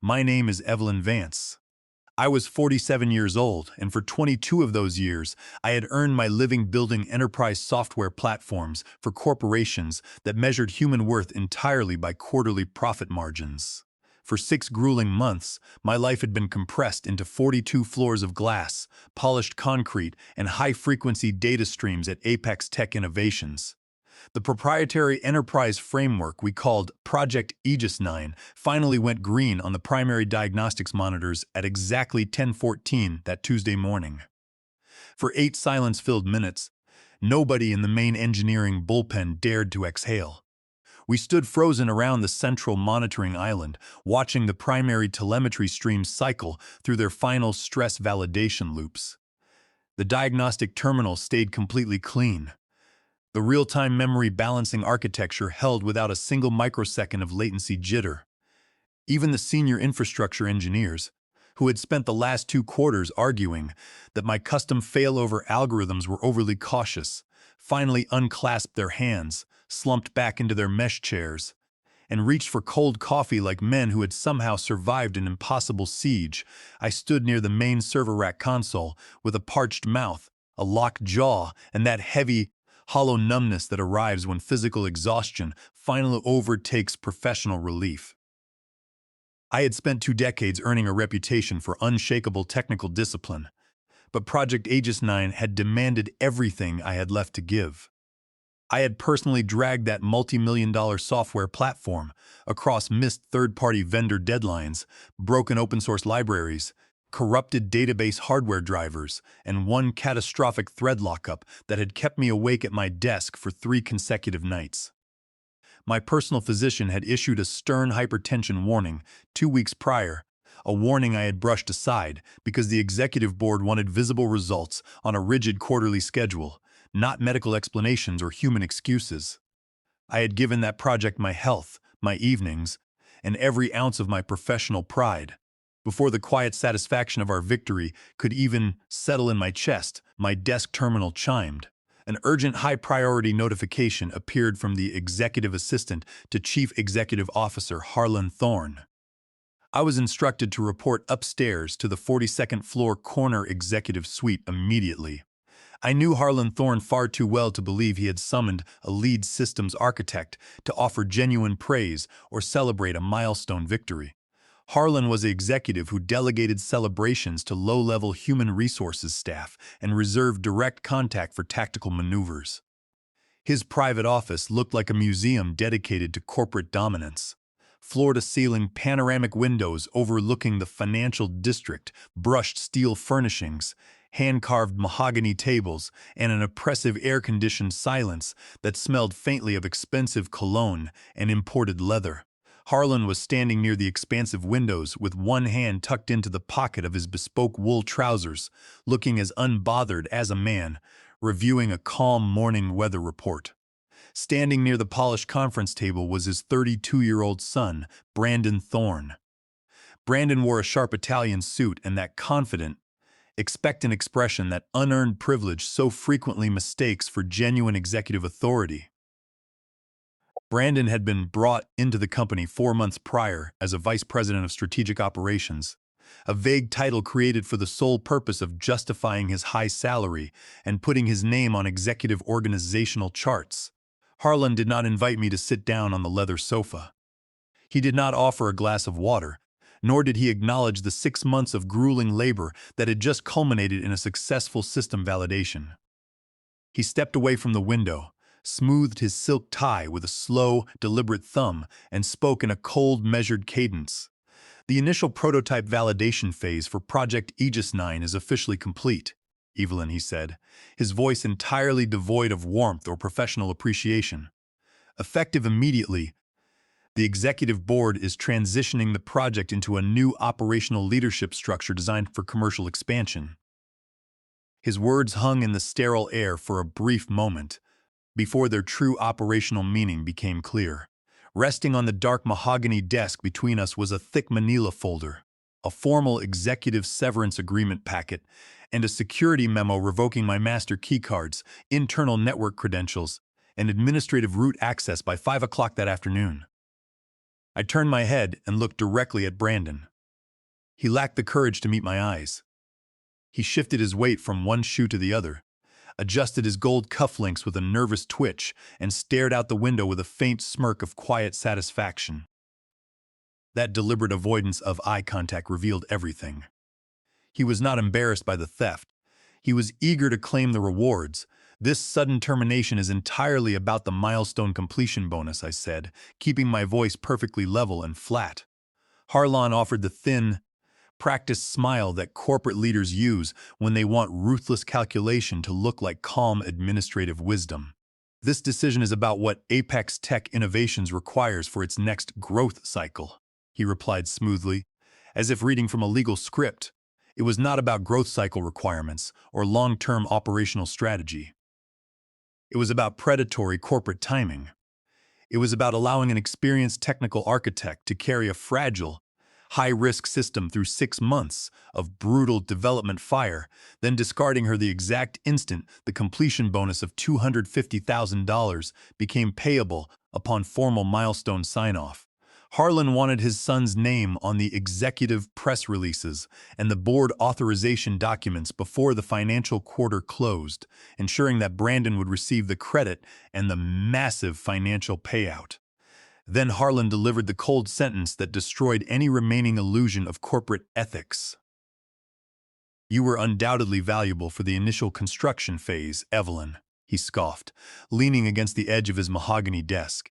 My name is Evelyn Vance. I was 47 years old, and for 22 of those years, I had earned my living building enterprise software platforms for corporations that measured human worth entirely by quarterly profit margins. For 6 grueling months, my life had been compressed into 42 floors of glass, polished concrete, and high-frequency data streams at Apex Tech Innovations. The proprietary enterprise framework we called Project Aegis 9 finally went green on the primary diagnostics monitors at exactly 10:14 that Tuesday morning. For 8 silence-filled minutes, nobody in the main engineering bullpen dared to exhale. We stood frozen around the central monitoring island, watching the primary telemetry streams cycle through their final stress validation loops. The diagnostic terminal stayed completely clean. The real-time memory balancing architecture held without a single microsecond of latency jitter. Even the senior infrastructure engineers, who had spent the last 2 quarters arguing that my custom failover algorithms were overly cautious, finally unclasped their hands, slumped back into their mesh chairs, and reached for cold coffee like men who had somehow survived an impossible siege. I stood near the main server rack console with a parched mouth, a locked jaw, and that heavy, hollow numbness that arrives when physical exhaustion finally overtakes professional relief. I had spent 2 decades earning a reputation for unshakable technical discipline, but Project Aegis 9 had demanded everything I had left to give. I had personally dragged that multi-million-dollar software platform across missed third-party vendor deadlines, broken open-source libraries, corrupted database hardware drivers, and one catastrophic thread lockup that had kept me awake at my desk for 3 consecutive nights. My personal physician had issued a stern hypertension warning 2 weeks prior, a warning I had brushed aside because the executive board wanted visible results on a rigid quarterly schedule, not medical explanations or human excuses. I had given that project my health, my evenings, and every ounce of my professional pride. Before the quiet satisfaction of our victory could even settle in my chest, my desk terminal chimed. An urgent high-priority notification appeared from the executive assistant to Chief Executive Officer Harlan Thorne. I was instructed to report upstairs to the 42nd floor corner executive suite immediately. I knew Harlan Thorne far too well to believe he had summoned a lead systems architect to offer genuine praise or celebrate a milestone victory. Harlan was the executive who delegated celebrations to low-level human resources staff and reserved direct contact for tactical maneuvers. His private office looked like a museum dedicated to corporate dominance. Floor-to-ceiling panoramic windows overlooking the financial district, brushed steel furnishings, hand-carved mahogany tables, and an oppressive air-conditioned silence that smelled faintly of expensive cologne and imported leather. Harlan was standing near the expansive windows with one hand tucked into the pocket of his bespoke wool trousers, looking as unbothered as a man, reviewing a calm morning weather report. Standing near the polished conference table was his 32-year-old son, Brandon Thorne. Brandon wore a sharp Italian suit and that confident, expectant expression that unearned privilege so frequently mistakes for genuine executive authority. Brandon had been brought into the company 4 months prior as a vice president of strategic operations, a vague title created for the sole purpose of justifying his high salary and putting his name on executive organizational charts. Harlan did not invite me to sit down on the leather sofa. He did not offer a glass of water, nor did he acknowledge the 6 months of grueling labor that had just culminated in a successful system validation. He stepped away from the window, smoothed his silk tie with a slow, deliberate thumb, and spoke in a cold, measured cadence. The initial prototype validation phase for Project Aegis 9 is officially complete, Evelyn, he said, his voice entirely devoid of warmth or professional appreciation. Effective immediately, the executive board is transitioning the project into a new operational leadership structure designed for commercial expansion. His words hung in the sterile air for a brief moment, before their true operational meaning became clear. Resting on the dark mahogany desk between us was a thick manila folder, a formal executive severance agreement packet, and a security memo revoking my master keycards, internal network credentials, and administrative root access by 5 o'clock that afternoon. I turned my head and looked directly at Brandon. He lacked the courage to meet my eyes. He shifted his weight from one shoe to the other, adjusted his gold cufflinks with a nervous twitch, and stared out the window with a faint smirk of quiet satisfaction. That deliberate avoidance of eye contact revealed everything. He was not embarrassed by the theft. He was eager to claim the rewards. This sudden termination is entirely about the milestone completion bonus, I said, keeping my voice perfectly level and flat. Harlan offered the thin, practiced smile that corporate leaders use when they want ruthless calculation to look like calm administrative wisdom. This decision is about what Apex Tech Innovations requires for its next growth cycle, he replied smoothly, as if reading from a legal script. It was not about growth cycle requirements or long-term operational strategy. It was about predatory corporate timing. It was about allowing an experienced technical architect to carry a fragile, high-risk system through 6 months of brutal development fire, then discarding her the exact instant the completion bonus of $250,000 became payable upon formal milestone sign-off. Harlan wanted his son's name on the executive press releases and the board authorization documents before the financial quarter closed, ensuring that Brandon would receive the credit and the massive financial payout. Then Harlan delivered the cold sentence that destroyed any remaining illusion of corporate ethics. "You were undoubtedly valuable for the initial construction phase, Evelyn," he scoffed, leaning against the edge of his mahogany desk.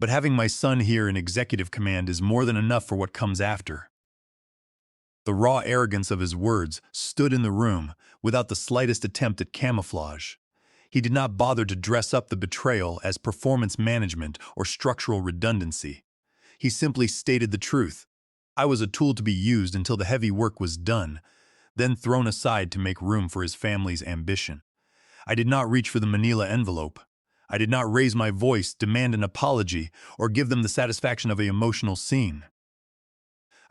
"But having my son here in executive command is more than enough for what comes after." The raw arrogance of his words stood in the room without the slightest attempt at camouflage. He did not bother to dress up the betrayal as performance management or structural redundancy. He simply stated the truth. I was a tool to be used until the heavy work was done, then thrown aside to make room for his family's ambition. I did not reach for the manila envelope. I did not raise my voice, demand an apology, or give them the satisfaction of an emotional scene.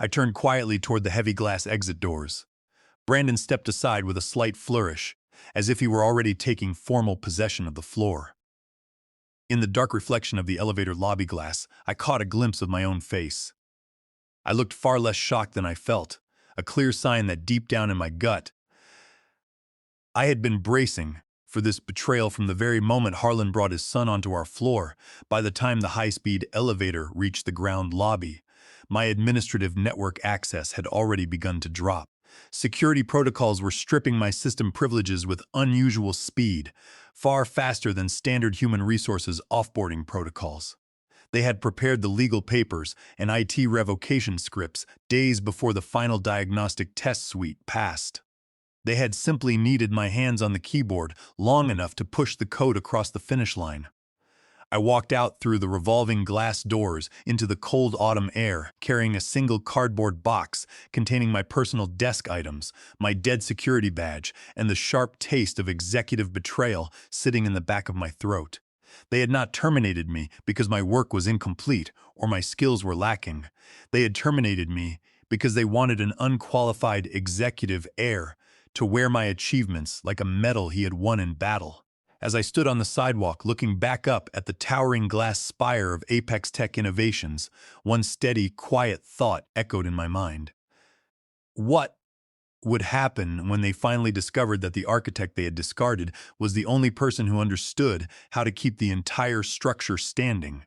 I turned quietly toward the heavy glass exit doors. Brandon stepped aside with a slight flourish, as if he were already taking formal possession of the floor. In the dark reflection of the elevator lobby glass, I caught a glimpse of my own face. I looked far less shocked than I felt, a clear sign that deep down in my gut, I had been bracing for this betrayal from the very moment Harlan brought his son onto our floor. By the time the high-speed elevator reached the ground lobby, my administrative network access had already begun to drop. Security protocols were stripping my system privileges with unusual speed, far faster than standard human resources offboarding protocols. They had prepared the legal papers and IT revocation scripts days before the final diagnostic test suite passed. They had simply needed my hands on the keyboard long enough to push the code across the finish line. I walked out through the revolving glass doors into the cold autumn air, carrying a single cardboard box containing my personal desk items, my dead security badge, and the sharp taste of executive betrayal sitting in the back of my throat. They had not terminated me because my work was incomplete or my skills were lacking. They had terminated me because they wanted an unqualified executive heir to wear my achievements like a medal he had won in battle. As I stood on the sidewalk looking back up at the towering glass spire of Apex Tech Innovations, one steady, quiet thought echoed in my mind. What would happen when they finally discovered that the architect they had discarded was the only person who understood how to keep the entire structure standing?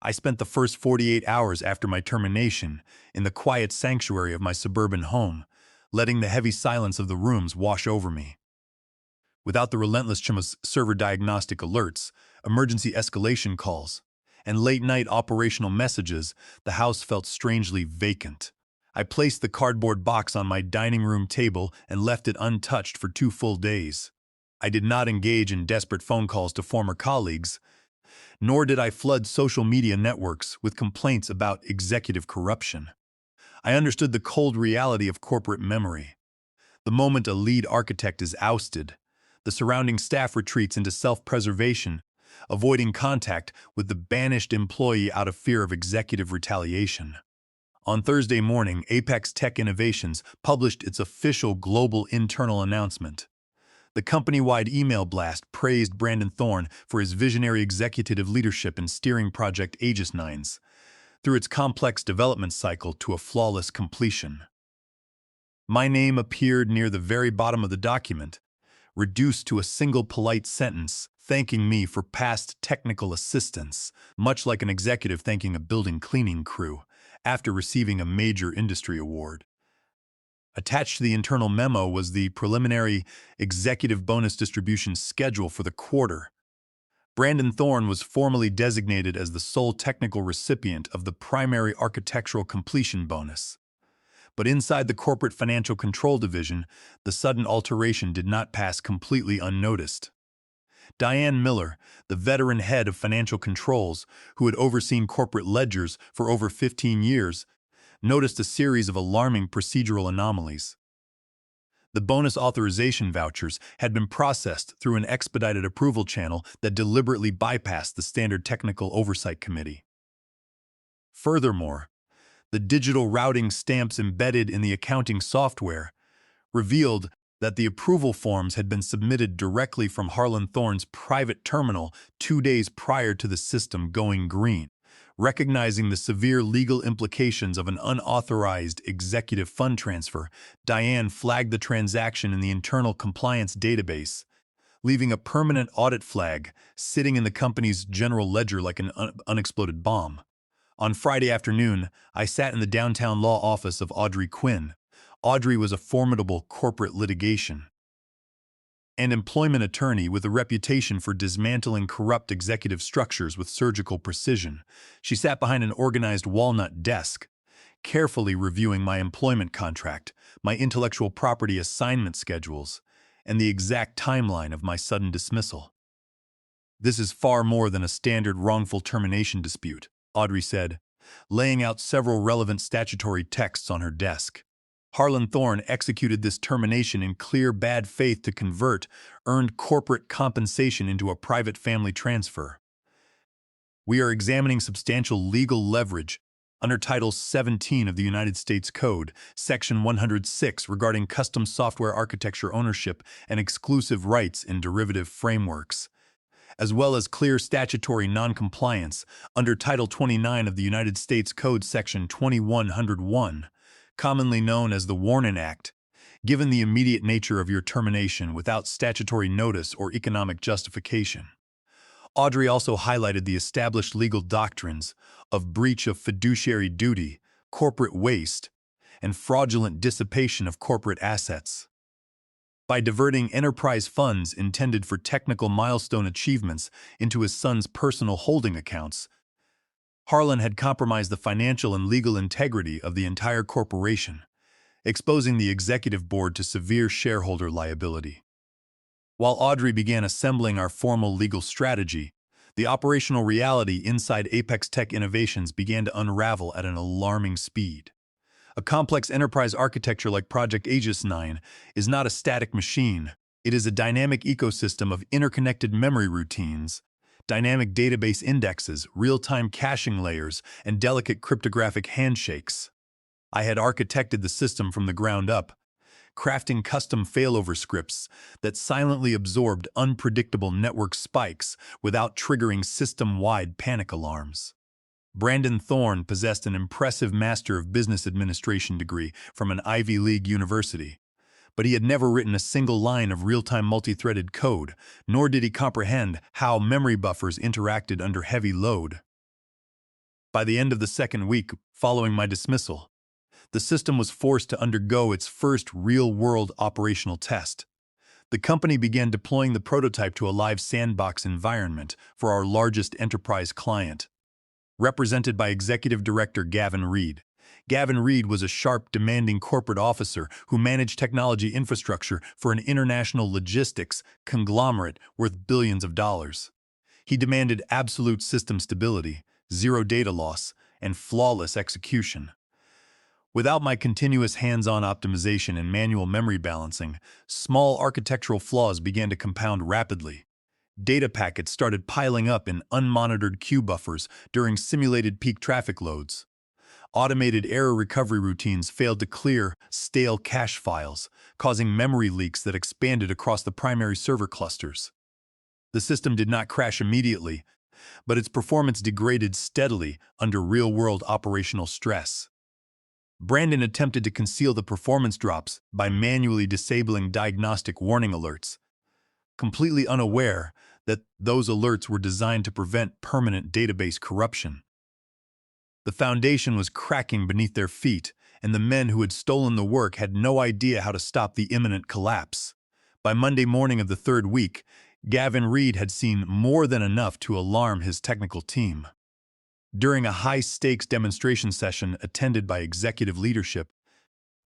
I spent the first 48 hours after my termination in the quiet sanctuary of my suburban home, letting the heavy silence of the rooms wash over me. Without the relentless chum of server diagnostic alerts, emergency escalation calls, and late-night operational messages, the house felt strangely vacant. I placed the cardboard box on my dining room table and left it untouched for 2 full days. I did not engage in desperate phone calls to former colleagues, nor did I flood social media networks with complaints about executive corruption. I understood the cold reality of corporate memory. The moment a lead architect is ousted, the surrounding staff retreats into self-preservation, avoiding contact with the banished employee out of fear of executive retaliation. On Thursday morning, Apex Tech Innovations published its official global internal announcement. The company-wide email blast praised Brandon Thorne for his visionary executive leadership in steering Project Aegis 9's. through its complex development cycle to a flawless completion. My name appeared near the very bottom of the document, reduced to a single polite sentence thanking me for past technical assistance, much like an executive thanking a building cleaning crew after receiving a major industry award. Attached to the internal memo was the preliminary executive bonus distribution schedule for the quarter. Brandon Thorne was formally designated as the sole technical recipient of the primary architectural completion bonus. But inside the corporate financial control division, the sudden alteration did not pass completely unnoticed. Diane Miller, the veteran head of financial controls, who had overseen corporate ledgers for over 15 years, noticed a series of alarming procedural anomalies. The bonus authorization vouchers had been processed through an expedited approval channel that deliberately bypassed the standard technical oversight committee. Furthermore, the digital routing stamps embedded in the accounting software revealed that the approval forms had been submitted directly from Harlan Thorne's private terminal 2 days prior to the system going green. Recognizing the severe legal implications of an unauthorized executive fund transfer, Diane flagged the transaction in the internal compliance database, leaving a permanent audit flag sitting in the company's general ledger like an unexploded bomb. On Friday afternoon, I sat in the downtown law office of Audrey Quinn. Audrey was a formidable corporate litigation and employment attorney with a reputation for dismantling corrupt executive structures with surgical precision. She sat behind an organized walnut desk, carefully reviewing my employment contract, my intellectual property assignment schedules, and the exact timeline of my sudden dismissal. "This is far more than a standard wrongful termination dispute," Audrey said, laying out several relevant statutory texts on her desk. Harlan Thorne executed this termination in clear bad faith to convert earned corporate compensation into a private family transfer. We are examining substantial legal leverage under Title 17 of the United States Code, Section 106 regarding custom software architecture ownership and exclusive rights in derivative frameworks, as well as clear statutory noncompliance under Title 29 of the United States Code, Section 2101, commonly known as the Warren Act, given the immediate nature of your termination without statutory notice or economic justification. Audrey also highlighted the established legal doctrines of breach of fiduciary duty, corporate waste, and fraudulent dissipation of corporate assets. By diverting enterprise funds intended for technical milestone achievements into his son's personal holding accounts, Harlan had compromised the financial and legal integrity of the entire corporation, exposing the executive board to severe shareholder liability. While Audrey began assembling our formal legal strategy, the operational reality inside Apex Tech Innovations began to unravel at an alarming speed. A complex enterprise architecture like Project Aegis 9 is not a static machine. It is a dynamic ecosystem of interconnected memory routines, dynamic database indexes, real-time caching layers, and delicate cryptographic handshakes. I had architected the system from the ground up, crafting custom failover scripts that silently absorbed unpredictable network spikes without triggering system-wide panic alarms. Brandon Thorne possessed an impressive Master of Business Administration degree from an Ivy League university, but he had never written a single line of real-time multi-threaded code, nor did he comprehend how memory buffers interacted under heavy load. By the end of the second week following my dismissal, the system was forced to undergo its first real-world operational test. The company began deploying the prototype to a live sandbox environment for our largest enterprise client. Represented by Executive Director Gavin Reed. Gavin Reed was a sharp, demanding corporate officer who managed technology infrastructure for an international logistics conglomerate worth billions of dollars. He demanded absolute system stability, zero data loss, and flawless execution. Without my continuous hands-on optimization and manual memory balancing, small architectural flaws began to compound rapidly. Data packets started piling up in unmonitored queue buffers during simulated peak traffic loads. Automated error recovery routines failed to clear stale cache files, causing memory leaks that expanded across the primary server clusters. The system did not crash immediately. but its performance degraded steadily under real-world operational stress. Brandon attempted to conceal the performance drops by manually disabling diagnostic warning alerts, completely unaware that those alerts were designed to prevent permanent database corruption. The foundation was cracking beneath their feet, and the men who had stolen the work had no idea how to stop the imminent collapse. By Monday morning of the third week, Gavin Reed had seen more than enough to alarm his technical team. During a high-stakes demonstration session attended by executive leadership,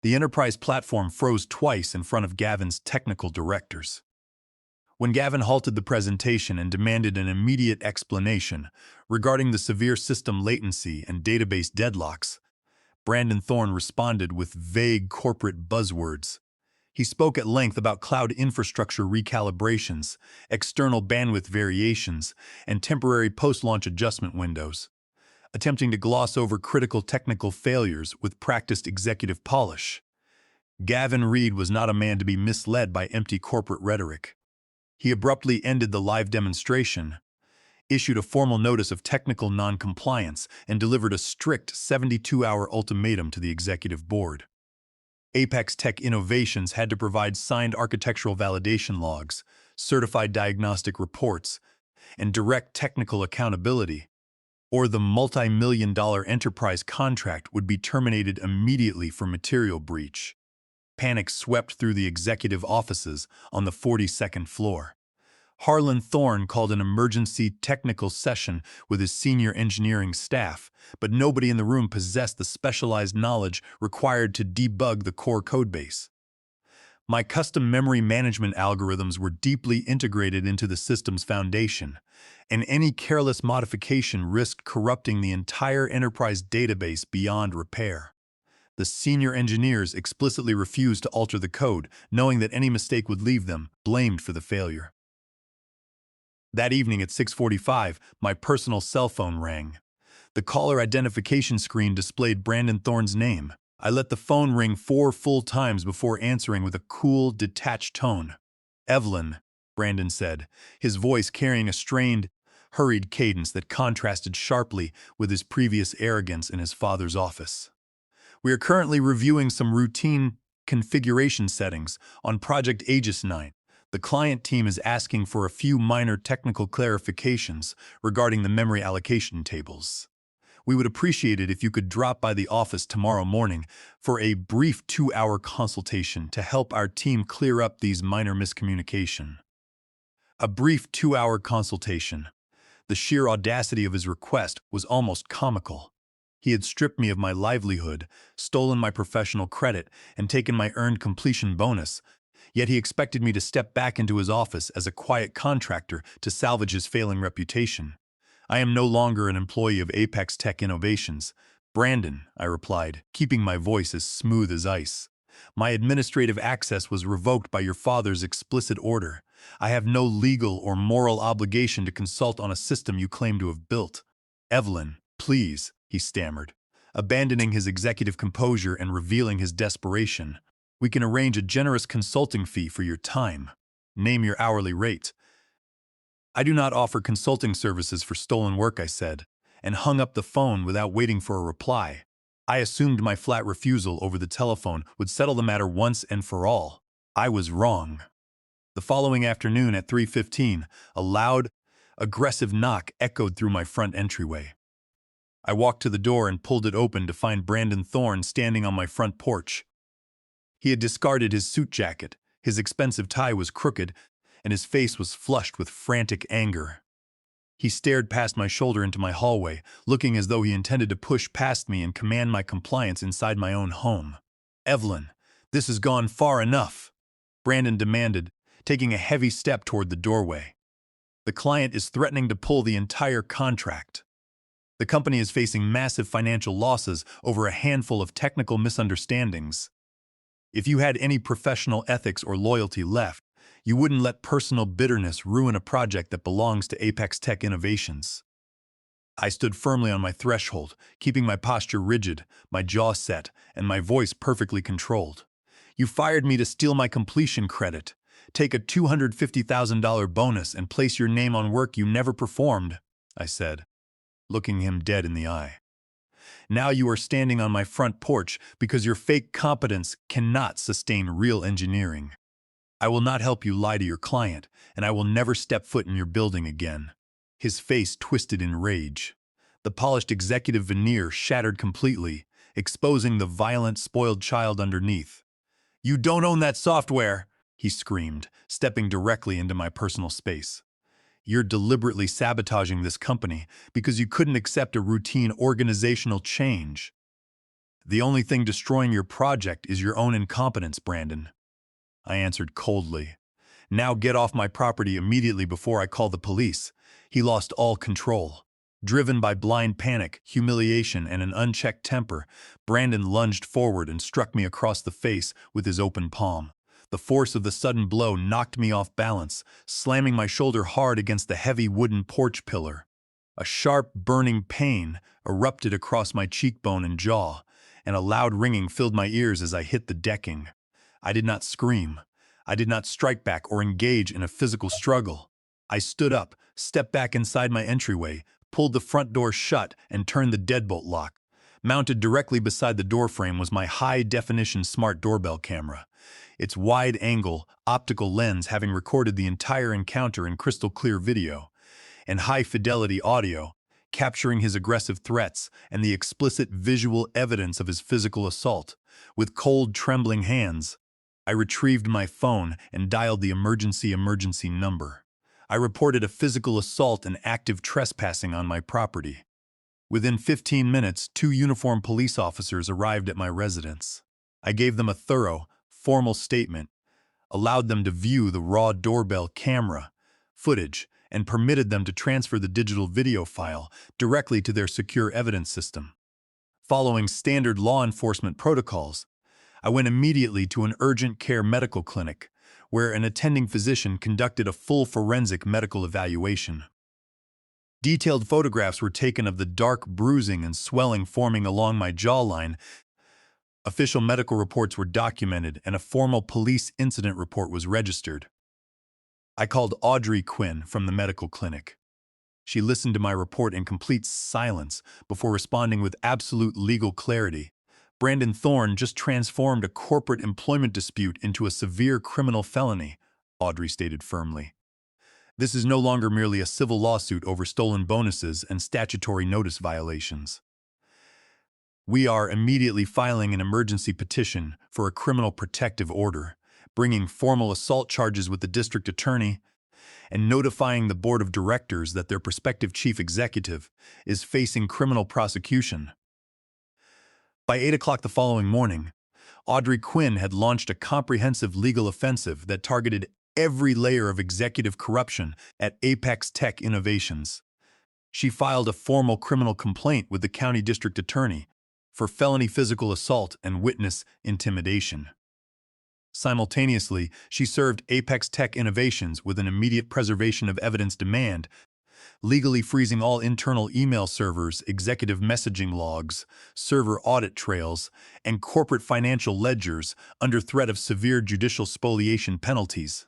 the enterprise platform froze twice in front of Gavin's technical directors. When Gavin halted the presentation and demanded an immediate explanation regarding the severe system latency and database deadlocks, Brandon Thorne responded with vague corporate buzzwords. He spoke at length about cloud infrastructure recalibrations, external bandwidth variations, and temporary post-launch adjustment windows, attempting to gloss over critical technical failures with practiced executive polish. Gavin Reed was not a man to be misled by empty corporate rhetoric. He abruptly ended the live demonstration, issued a formal notice of technical non-compliance, and delivered a strict 72-hour ultimatum to the executive board. Apex Tech Innovations had to provide signed architectural validation logs, certified diagnostic reports, and direct technical accountability, or the multi-million-dollar enterprise contract would be terminated immediately for material breach. Panic swept through the executive offices on the 42nd floor. Harlan Thorne called an emergency technical session with his senior engineering staff, but nobody in the room possessed the specialized knowledge required to debug the core codebase. My custom memory management algorithms were deeply integrated into the system's foundation, and any careless modification risked corrupting the entire enterprise database beyond repair. The senior engineers explicitly refused to alter the code, knowing that any mistake would leave them blamed for the failure. That evening at 6:45, my personal cell phone rang. The caller identification screen displayed Brandon Thorne's name. I let the phone ring 4 full times before answering with a cool, detached tone. "Evelyn," Brandon said, his voice carrying a strained, hurried cadence that contrasted sharply with his previous arrogance in his father's office. "We are currently reviewing some routine configuration settings on Project Aegis 9. The client team is asking for a few minor technical clarifications regarding the memory allocation tables. We would appreciate it if you could drop by the office tomorrow morning for a brief 2-hour consultation to help our team clear up these minor miscommunication." A brief 2-hour consultation. The sheer audacity of his request was almost comical. He had stripped me of my livelihood, stolen my professional credit, and taken my earned completion bonus, yet he expected me to step back into his office as a quiet contractor to salvage his failing reputation. "I am no longer an employee of Apex Tech Innovations, Brandon," I replied, keeping my voice as smooth as ice. "My administrative access was revoked by your father's explicit order. I have no legal or moral obligation to consult on a system you claim to have built." "Evelyn, please," he stammered, abandoning his executive composure and revealing his desperation. "We can arrange a generous consulting fee for your time. Name your hourly rate." "I do not offer consulting services for stolen work," I said, and hung up the phone without waiting for a reply. I assumed my flat refusal over the telephone would settle the matter once and for all. I was wrong. The following afternoon at 3:15, a loud, aggressive knock echoed through my front entryway. I walked to the door and pulled it open to find Brandon Thorne standing on my front porch. He had discarded his suit jacket, his expensive tie was crooked, and his face was flushed with frantic anger. He stared past my shoulder into my hallway, looking as though he intended to push past me and command my compliance inside my own home. "Evelyn, this has gone far enough," Brandon demanded, taking a heavy step toward the doorway. "The client is threatening to pull the entire contract. The company is facing massive financial losses over a handful of technical misunderstandings. If you had any professional ethics or loyalty left, you wouldn't let personal bitterness ruin a project that belongs to Apex Tech Innovations." I stood firmly on my threshold, keeping my posture rigid, my jaw set, and my voice perfectly controlled. "You fired me to steal my completion credit, take a $250,000 bonus, and place your name on work you never performed. I said, looking him dead in the eye. Now you are standing on my front porch because your fake competence cannot sustain real engineering. I will not help you lie to your client, and I will never step foot in your building again. His face twisted in rage. The polished executive veneer shattered completely, exposing the violent, spoiled child underneath. "You don't own that software!" he screamed, stepping directly into my personal space. "You're deliberately sabotaging this company because you couldn't accept a routine organizational change. The only thing destroying your project is your own incompetence, Brandon," I answered coldly. "Now get off my property immediately before I call the police." He lost all control. Driven by blind panic, humiliation, and an unchecked temper, Brandon lunged forward and struck me across the face with his open palm. The force of the sudden blow knocked me off balance, slamming my shoulder hard against the heavy wooden porch pillar. A sharp, burning pain erupted across my cheekbone and jaw, and a loud ringing filled my ears as I hit the decking. I did not scream. I did not strike back or engage in a physical struggle. I stood up, stepped back inside my entryway, pulled the front door shut, and turned the deadbolt lock. Mounted directly beside the doorframe was my high-definition smart doorbell camera, its wide-angle, optical lens having recorded the entire encounter in crystal-clear video, and high-fidelity audio, capturing his aggressive threats and the explicit visual evidence of his physical assault. With cold, trembling hands, I retrieved my phone and dialed the emergency number. I reported a physical assault and active trespassing on my property. Within 15 minutes, 2 uniformed police officers arrived at my residence. I gave them a thorough, formal statement, allowed them to view the raw doorbell camera footage, and permitted them to transfer the digital video file directly to their secure evidence system. Following standard law enforcement protocols, I went immediately to an urgent care medical clinic, where an attending physician conducted a full forensic medical evaluation. Detailed photographs were taken of the dark bruising and swelling forming along my jawline. Official medical reports were documented, and a formal police incident report was registered. I called Audrey Quinn from the medical clinic. She listened to my report in complete silence before responding with absolute legal clarity. "Brandon Thorne just transformed a corporate employment dispute into a severe criminal felony," Audrey stated firmly. "This is no longer merely a civil lawsuit over stolen bonuses and statutory notice violations. We are immediately filing an emergency petition for a criminal protective order, bringing formal assault charges with the district attorney, and notifying the board of directors that their prospective chief executive is facing criminal prosecution." By 8 o'clock the following morning, Audrey Quinn had launched a comprehensive legal offensive that targeted every layer of executive corruption at Apex Tech Innovations. She filed a formal criminal complaint with the county district attorney for felony physical assault and witness intimidation. Simultaneously, she served Apex Tech Innovations with an immediate preservation of evidence demand, legally freezing all internal email servers, executive messaging logs, server audit trails, and corporate financial ledgers under threat of severe judicial spoliation penalties.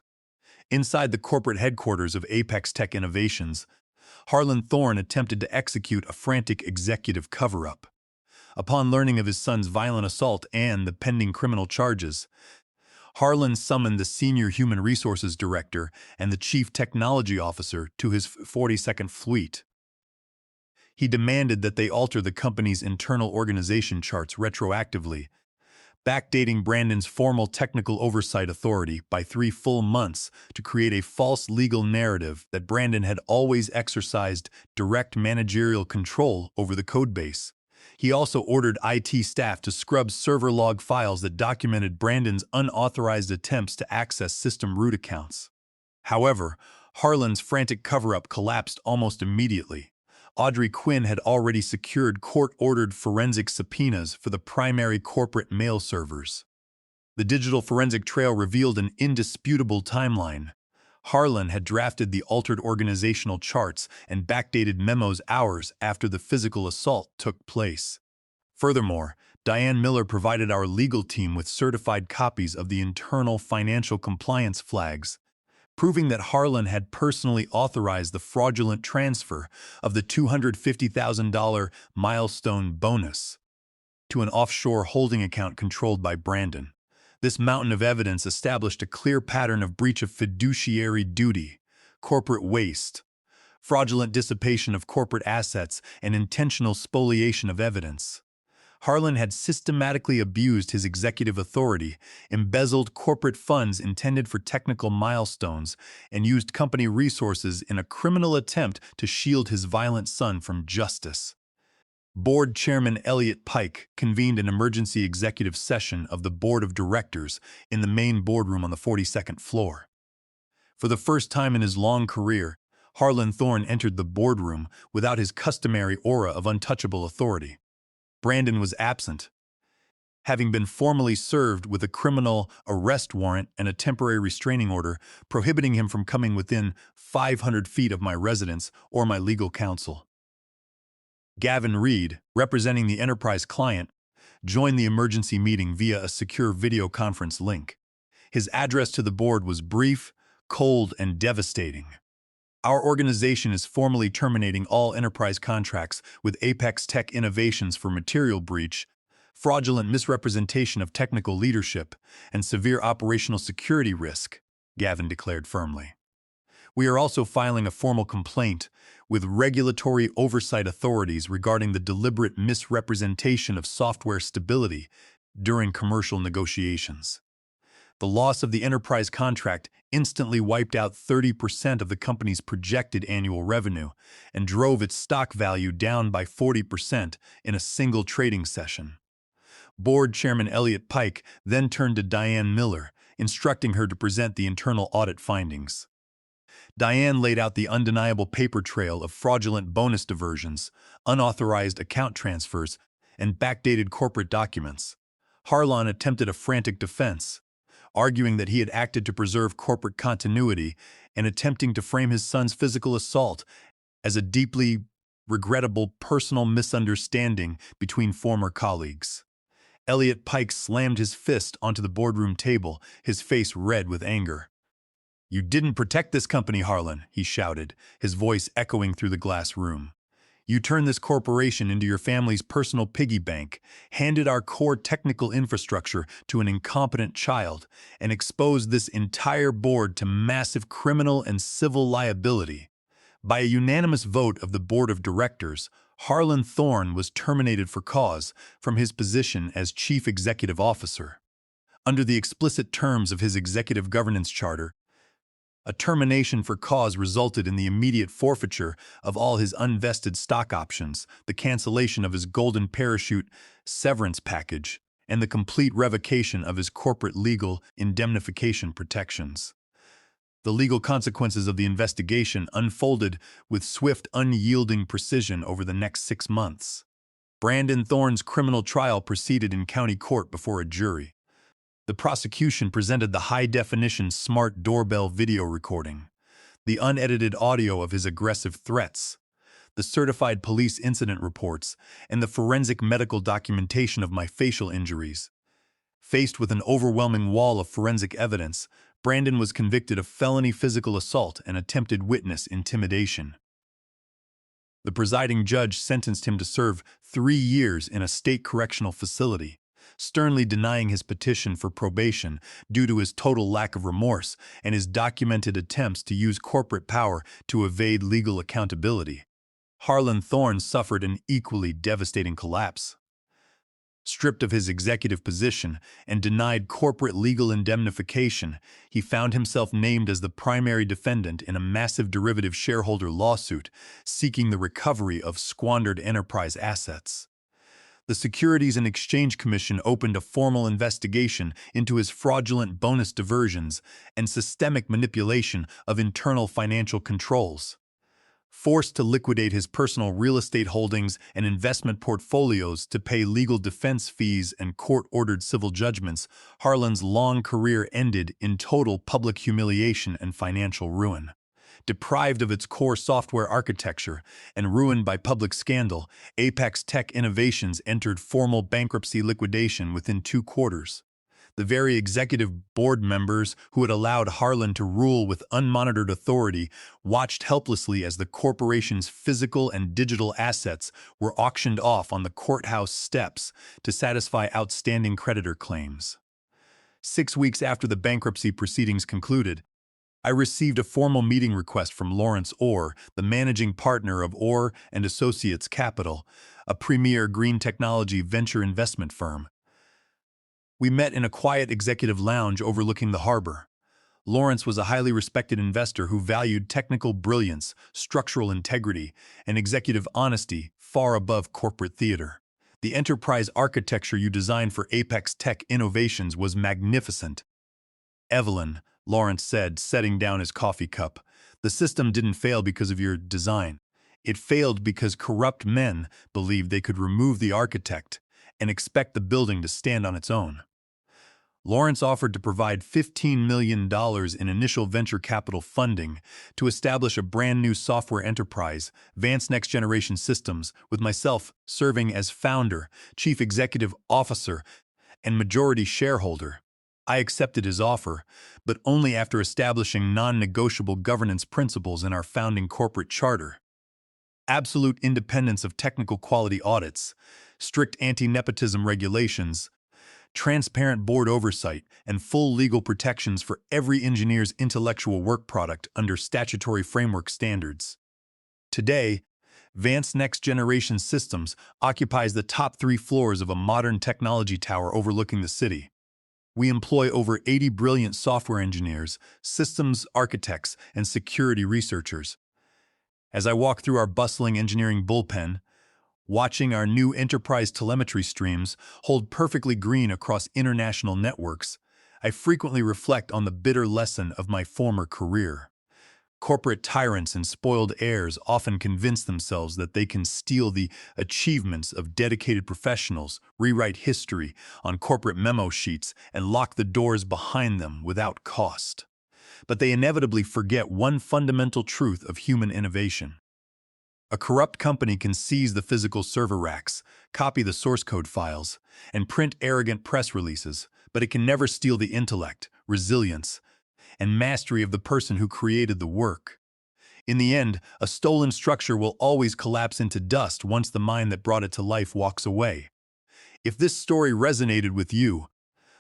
Inside the corporate headquarters of Apex Tech Innovations, Harlan Thorne attempted to execute a frantic executive cover-up. Upon learning of his son's violent assault and the pending criminal charges, Harlan summoned the senior human resources director and the chief technology officer to his 42nd Fleet. He demanded that they alter the company's internal organization charts retroactively, backdating Brandon's formal technical oversight authority by 3 full months to create a false legal narrative that Brandon had always exercised direct managerial control over the codebase. He also ordered IT staff to scrub server log files that documented Brandon's unauthorized attempts to access system root accounts. However, Harlan's frantic cover-up collapsed almost immediately. Audrey Quinn had already secured court-ordered forensic subpoenas for the primary corporate mail servers. The digital forensic trail revealed an indisputable timeline. Harlan had drafted the altered organizational charts and backdated memos hours after the physical assault took place. Furthermore, Diane Miller provided our legal team with certified copies of the internal financial compliance flags, proving that Harlan had personally authorized the fraudulent transfer of the $250,000 milestone bonus to an offshore holding account controlled by Brandon. This mountain of evidence established a clear pattern of breach of fiduciary duty, corporate waste, fraudulent dissipation of corporate assets, and intentional spoliation of evidence. Harlan had systematically abused his executive authority, embezzled corporate funds intended for technical milestones, and used company resources in a criminal attempt to shield his violent son from justice. Board Chairman Elliot Pike convened an emergency executive session of the Board of Directors in the main boardroom on the 42nd floor. For the first time in his long career, Harlan Thorne entered the boardroom without his customary aura of untouchable authority. Brandon was absent, having been formally served with a criminal arrest warrant and a temporary restraining order prohibiting him from coming within 500 feet of my residence or my legal counsel. Gavin Reed, representing the enterprise client, joined the emergency meeting via a secure video conference link. His address to the board was brief, cold, and devastating. Our organization is formally terminating all enterprise contracts with Apex Tech Innovations for material breach, fraudulent misrepresentation of technical leadership, and severe operational security risk, Gavin declared firmly. We are also filing a formal complaint with regulatory oversight authorities regarding the deliberate misrepresentation of software stability during commercial negotiations. The loss of the enterprise contract instantly wiped out 30% of the company's projected annual revenue and drove its stock value down by 40% in a single trading session. Board Chairman Elliot Pike then turned to Diane Miller, instructing her to present the internal audit findings. Diane laid out the undeniable paper trail of fraudulent bonus diversions, unauthorized account transfers, and backdated corporate documents. Harlan attempted a frantic defense, arguing that he had acted to preserve corporate continuity and attempting to frame his son's physical assault as a deeply regrettable personal misunderstanding between former colleagues. Elliot Pike slammed his fist onto the boardroom table, his face red with anger. "You didn't protect this company, Harlan," he shouted, his voice echoing through the glass room. "You turned this corporation into your family's personal piggy bank, handed our core technical infrastructure to an incompetent child, and exposed this entire board to massive criminal and civil liability." By a unanimous vote of the board of directors, Harlan Thorne was terminated for cause from his position as chief executive officer. Under the explicit terms of his executive governance charter, a termination for cause resulted in the immediate forfeiture of all his unvested stock options, the cancellation of his golden parachute severance package, and the complete revocation of his corporate legal indemnification protections. The legal consequences of the investigation unfolded with swift, unyielding precision over the next 6 months. Brandon Thorne's criminal trial proceeded in county court before a jury. The prosecution presented the high-definition smart doorbell video recording, the unedited audio of his aggressive threats, the certified police incident reports, and the forensic medical documentation of my facial injuries. Faced with an overwhelming wall of forensic evidence, Brandon was convicted of felony physical assault and attempted witness intimidation. The presiding judge sentenced him to serve 3 years in a state correctional facility, sternly denying his petition for probation due to his total lack of remorse and his documented attempts to use corporate power to evade legal accountability. Harlan Thorne suffered an equally devastating collapse. Stripped of his executive position and denied corporate legal indemnification, he found himself named as the primary defendant in a massive derivative shareholder lawsuit seeking the recovery of squandered enterprise assets. The Securities and Exchange Commission opened a formal investigation into his fraudulent bonus diversions and systemic manipulation of internal financial controls. Forced to liquidate his personal real estate holdings and investment portfolios to pay legal defense fees and court-ordered civil judgments, Harlan's long career ended in total public humiliation and financial ruin. Deprived of its core software architecture and ruined by public scandal, Apex Tech Innovations entered formal bankruptcy liquidation within 2 quarters. The very executive board members who had allowed Harlan to rule with unmonitored authority watched helplessly as the corporation's physical and digital assets were auctioned off on the courthouse steps to satisfy outstanding creditor claims. 6 weeks after the bankruptcy proceedings concluded, I received a formal meeting request from Lawrence Orr, the managing partner of Orr and Associates Capital, a premier green technology venture investment firm. We met in a quiet executive lounge overlooking the harbor. Lawrence was a highly respected investor who valued technical brilliance, structural integrity, and executive honesty far above corporate theater. The enterprise architecture you designed for Apex Tech Innovations was magnificent. Evelyn, Lawrence said, setting down his coffee cup, the system didn't fail because of your design. It failed because corrupt men believed they could remove the architect and expect the building to stand on its own. Lawrence offered to provide $15 million in initial venture capital funding to establish a brand new software enterprise, Vance Next Generation Systems, with myself serving as founder, chief executive officer, and majority shareholder. I accepted his offer, but only after establishing non-negotiable governance principles in our founding corporate charter. Absolute independence of technical quality audits, strict anti-nepotism regulations, transparent board oversight, and full legal protections for every engineer's intellectual work product under statutory framework standards. Today, Vance Next Generation Systems occupies the top 3 floors of a modern technology tower overlooking the city. We employ over 80 brilliant software engineers, systems architects, and security researchers. As I walk through our bustling engineering bullpen, watching our new enterprise telemetry streams hold perfectly green across international networks, I frequently reflect on the bitter lesson of my former career. Corporate tyrants and spoiled heirs often convince themselves that they can steal the achievements of dedicated professionals, rewrite history on corporate memo sheets, and lock the doors behind them without cost. But they inevitably forget one fundamental truth of human innovation. A corrupt company can seize the physical server racks, copy the source code files, and print arrogant press releases, but it can never steal the intellect, resilience, and mastery of the person who created the work. In the end, a stolen structure will always collapse into dust once the mind that brought it to life walks away. If this story resonated with you,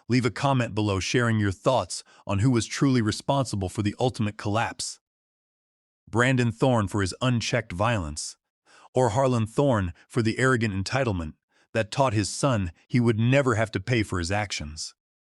leave a comment below sharing your thoughts on who was truly responsible for the ultimate collapse. Brandon Thorne for his unchecked violence, or Harlan Thorne for the arrogant entitlement that taught his son he would never have to pay for his actions.